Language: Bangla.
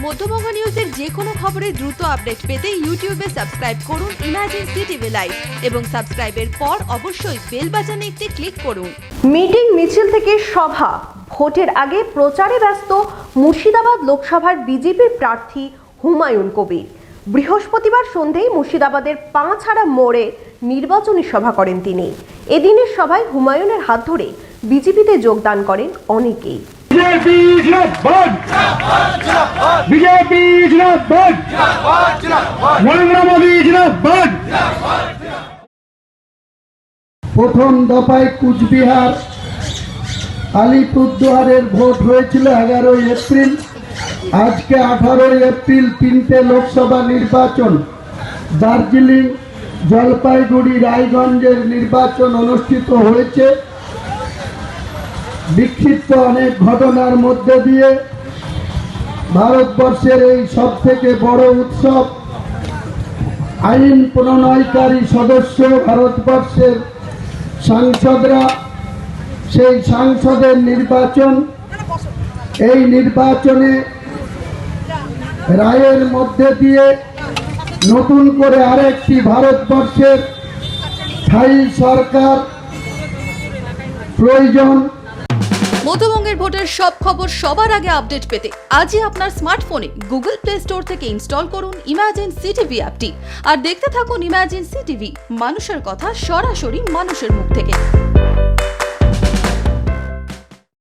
মধ্যবঙ্গ নিউজের যে কোনো খবরের দ্রুত আপডেট পেতে ইউটিউবে সাবস্ক্রাইব করুন ইমার্জেন্সি টিভি লাইভ এবং সাবস্ক্রাইবের পর অবশ্যই বেল বাটনে একটি ক্লিক করুন। মিটিং মিছিল থেকে সভা, ভোটের আগে প্রচারে ব্যস্ত মুর্শিদাবাদ লোকসভার বিজেপির প্রার্থী হুমায়ুন কবির। বৃহস্পতিবার সন্ধ্যেই মুর্শিদাবাদের পাঁচহারা মোড়ে নির্বাচনী সভা করেন তিনি। এদিনের সভায় হুমায়ুনের হাত ধরে বিজেপিতে যোগদান করেন অনেকেই। প্রথম দফায় কুচবিহার আলিপুরদুয়ারের ভোট হয়েছিল 11 এপ্রিল। আজকে 18 এপ্রিল তিনটে লোকসভা নির্বাচন, দার্জিলিং, জলপাইগুড়ি, রায়গঞ্জের নির্বাচন অনুষ্ঠিত হয়েছে। বিক্ষিপ্ত অনেক ঘটনার মধ্যে দিয়ে ভারতবর্ষের এই সব থেকে বড় উৎসব, আইন প্রণয়নকারী সদস্য ভারতবর্ষের সাংসদরা, সেই সাংসদের নির্বাচন, এই নির্বাচনে রায়ের মধ্যে দিয়ে নতুন করে আরেকটি ভারতবর্ষের স্থায়ী সরকার প্রয়োজন। মধ্যবঙ্গের ভোটের সব খবর সবার আগে আপডেট পেতে আজই আপনার স্মার্টফোনে গুগল প্লে স্টোর থেকে ইনস্টল করুন ইমার্জেন্সি টিভি অ্যাপটি আর দেখতে থাকুন ইমার্জেন্সি টিভি, মানুষের কথা সরাসরি মানুষের মুখ থেকে।